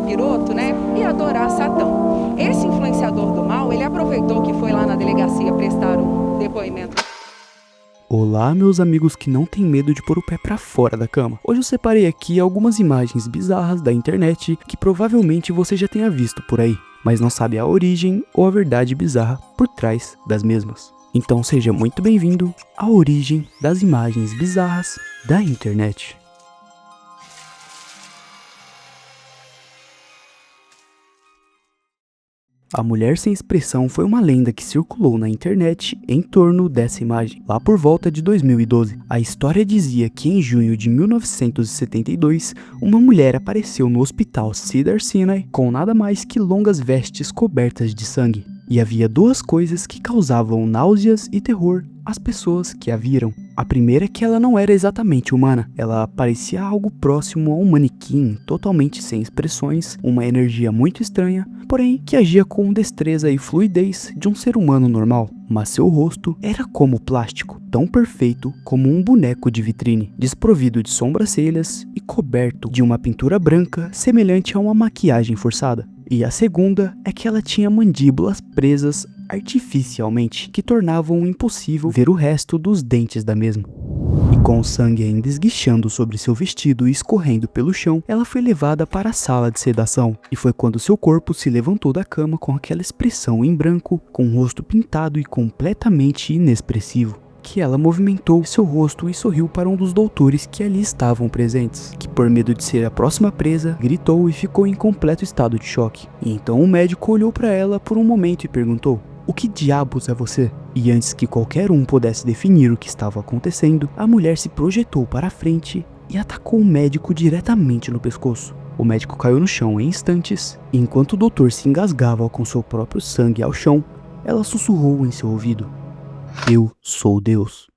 capiroto, né, e adorar Satã. Esse influenciador do mal, ele aproveitou que foi lá na delegacia prestar um depoimento. Olá, meus amigos que não têm medo de pôr o pé pra fora da cama. Hoje eu separei aqui algumas imagens bizarras da internet que provavelmente você já tenha visto por aí, mas não sabe a origem ou a verdade bizarra por trás das mesmas. Então seja muito bem-vindo à origem das imagens bizarras da internet. A mulher sem expressão foi uma lenda que circulou na internet em torno dessa imagem, lá por volta de 2012. A história dizia que em junho de 1972, uma mulher apareceu no hospital Cedars-Sinai com nada mais que longas vestes cobertas de sangue. E havia duas coisas que causavam náuseas e terror às pessoas que a viram. A primeira é que ela não era exatamente humana, ela parecia algo próximo a um manequim, totalmente sem expressões, uma energia muito estranha, porém que agia com destreza e fluidez de um ser humano normal. Mas seu rosto era como plástico, tão perfeito como um boneco de vitrine, desprovido de sobrancelhas e coberto de uma pintura branca semelhante a uma maquiagem forçada. E a segunda é que ela tinha mandíbulas presas artificialmente, que tornavam impossível ver o resto dos dentes da mesma. E com o sangue ainda esguichando sobre seu vestido e escorrendo pelo chão, ela foi levada para a sala de sedação. E foi quando seu corpo se levantou da cama com aquela expressão em branco, com o rosto pintado e completamente inexpressivo, que ela movimentou seu rosto e sorriu para um dos doutores que ali estavam presentes, que por medo de ser a próxima presa, gritou e ficou em completo estado de choque. E então o médico olhou para ela por um momento e perguntou: "O que diabos é você?" E antes que qualquer um pudesse definir o que estava acontecendo, a mulher se projetou para a frente e atacou o médico diretamente no pescoço. O médico caiu no chão em instantes, e enquanto o doutor se engasgava com seu próprio sangue ao chão, ela sussurrou em seu ouvido: "Eu sou Deus."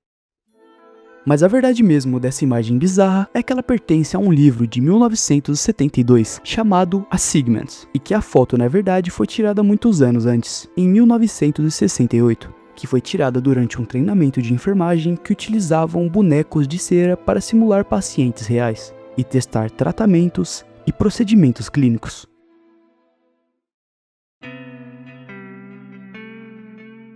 Mas a verdade mesmo dessa imagem bizarra é que ela pertence a um livro de 1972 chamado A Segment, e que a foto na verdade foi tirada muitos anos antes, em 1968, que foi tirada durante um treinamento de enfermagem que utilizavam bonecos de cera para simular pacientes reais e testar tratamentos e procedimentos clínicos.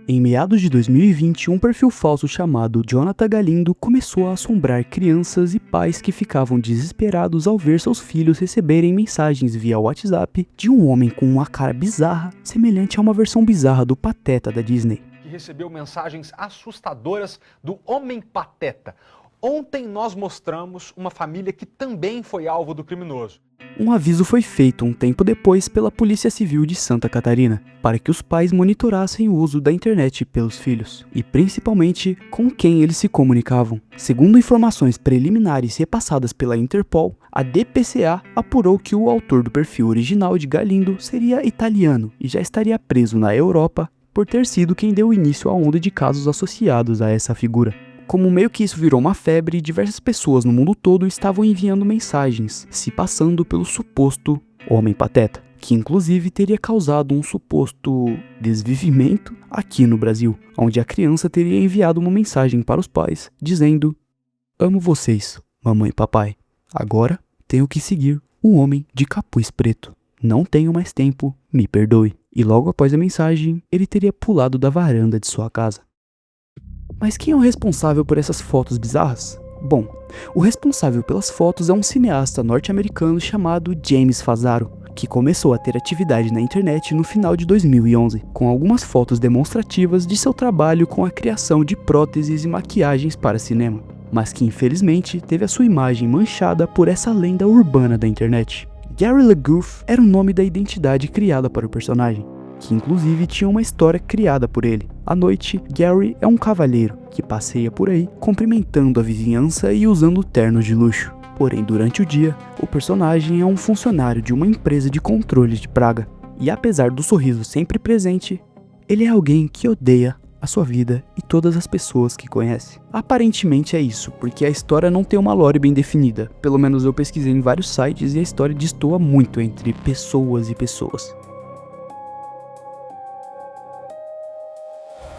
Em meados de 2020, um perfil falso chamado Jonathan Galindo começou a assombrar crianças e pais que ficavam desesperados ao ver seus filhos receberem mensagens via WhatsApp de um homem com uma cara bizarra, semelhante a uma versão bizarra do Pateta da Disney. Que recebeu mensagens assustadoras do Homem Pateta. Ontem nós mostramos uma família que também foi alvo do criminoso. Um aviso foi feito um tempo depois pela Polícia Civil de Santa Catarina, para que os pais monitorassem o uso da internet pelos filhos, e principalmente com quem eles se comunicavam. Segundo informações preliminares repassadas pela Interpol, a DPCA apurou que o autor do perfil original de Galindo seria italiano e já estaria preso na Europa por ter sido quem deu início à onda de casos associados a essa figura. Como meio que isso virou uma febre, diversas pessoas no mundo todo estavam enviando mensagens, se passando pelo suposto Homem Pateta, que inclusive teria causado um suposto desvivimento aqui no Brasil, onde a criança teria enviado uma mensagem para os pais, dizendo: "Amo vocês, mamãe e papai. Agora tenho que seguir o homem de capuz preto. Não tenho mais tempo, me perdoe." E logo após a mensagem, ele teria pulado da varanda de sua casa. Mas quem é o responsável por essas fotos bizarras? Bom, o responsável pelas fotos é um cineasta norte-americano chamado James Fazaro, que começou a ter atividade na internet no final de 2011, com algumas fotos demonstrativas de seu trabalho com a criação de próteses e maquiagens para cinema, mas que infelizmente teve a sua imagem manchada por essa lenda urbana da internet. Gary LeGouf era o nome da identidade criada para o personagem, que inclusive tinha uma história criada por ele. À noite, Gary é um cavalheiro que passeia por aí, cumprimentando a vizinhança e usando ternos de luxo. Porém, durante o dia, o personagem é um funcionário de uma empresa de controle de praga. E apesar do sorriso sempre presente, ele é alguém que odeia a sua vida e todas as pessoas que conhece. Aparentemente é isso, porque a história não tem uma lore bem definida. Pelo menos eu pesquisei em vários sites e a história destoa muito entre pessoas e pessoas.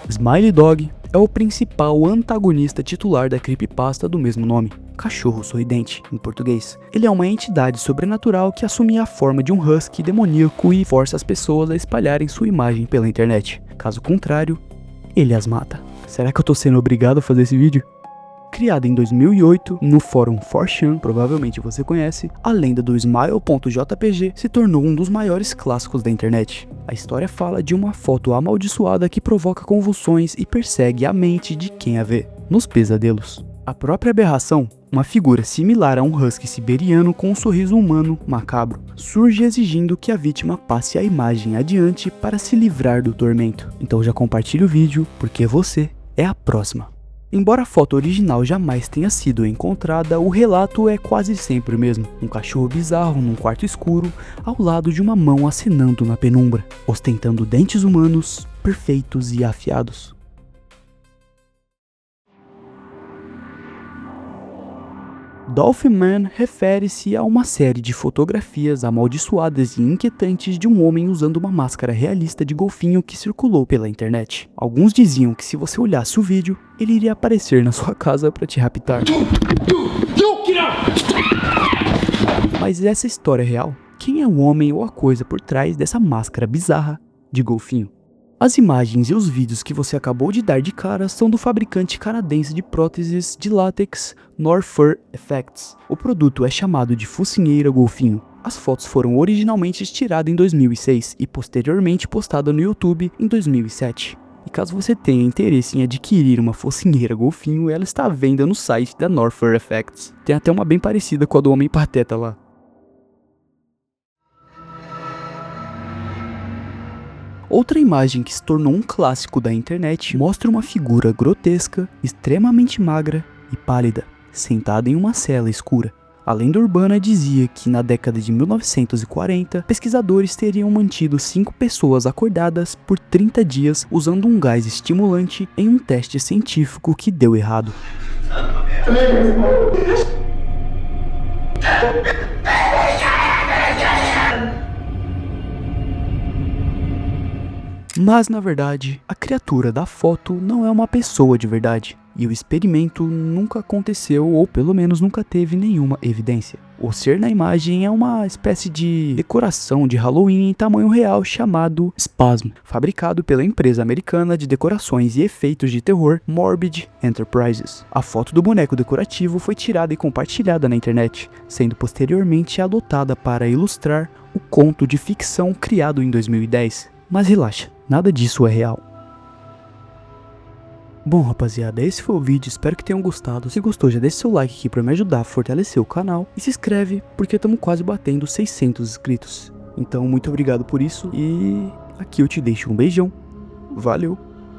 Smiley Dog é o principal antagonista titular da creepypasta do mesmo nome, Cachorro Sorridente, em português. Ele é uma entidade sobrenatural que assume a forma de um husky demoníaco e força as pessoas a espalharem sua imagem pela internet. Caso contrário, ele as mata. Será que eu tô sendo obrigado a fazer esse vídeo? Criada em 2008 no fórum 4chan, provavelmente você conhece, a lenda do Smile.jpg se tornou um dos maiores clássicos da internet. A história fala de uma foto amaldiçoada que provoca convulsões e persegue a mente de quem a vê, nos pesadelos. A própria aberração, uma figura similar a um husky siberiano com um sorriso humano macabro, surge exigindo que a vítima passe a imagem adiante para se livrar do tormento. Então já compartilhe o vídeo, porque você é a próxima. Embora a foto original jamais tenha sido encontrada, o relato é quase sempre o mesmo. Um cachorro bizarro num quarto escuro, ao lado de uma mão acenando na penumbra, ostentando dentes humanos perfeitos e afiados. Dolphin-Man refere-se a uma série de fotografias amaldiçoadas e inquietantes de um homem usando uma máscara realista de golfinho que circulou pela internet. Alguns diziam que se você olhasse o vídeo, ele iria aparecer na sua casa para te raptar. Mas essa história é real? Quem é o homem ou a coisa por trás dessa máscara bizarra de golfinho? As imagens e os vídeos que você acabou de dar de cara são do fabricante canadense de próteses de látex North Fur Effects. O produto é chamado de focinheira golfinho. As fotos foram originalmente tiradas em 2006 e posteriormente postadas no YouTube em 2007. E caso você tenha interesse em adquirir uma focinheira golfinho, ela está à venda no site da North Fur Effects. Tem até uma bem parecida com a do Homem Pateta lá. Outra imagem que se tornou um clássico da internet mostra uma figura grotesca, extremamente magra e pálida, sentada em uma cela escura. A lenda urbana dizia que na década de 1940, pesquisadores teriam mantido 5 pessoas acordadas por 30 dias usando um gás estimulante em um teste científico que deu errado. Mas na verdade, a criatura da foto não é uma pessoa de verdade, e o experimento nunca aconteceu, ou pelo menos nunca teve nenhuma evidência. O ser na imagem é uma espécie de decoração de Halloween em tamanho real chamado Spasm, fabricado pela empresa americana de decorações e efeitos de terror Morbid Enterprises. A foto do boneco decorativo foi tirada e compartilhada na internet, sendo posteriormente adotada para ilustrar o conto de ficção criado em 2010. Mas relaxa, nada disso é real. Bom rapaziada, esse foi o vídeo, espero que tenham gostado. Se gostou, já deixa seu like aqui pra me ajudar a fortalecer o canal. E se inscreve, porque estamos quase batendo 600 inscritos. Então muito obrigado por isso, e aqui eu te deixo um beijão. Valeu,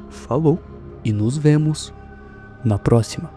falou, e nos vemos na próxima.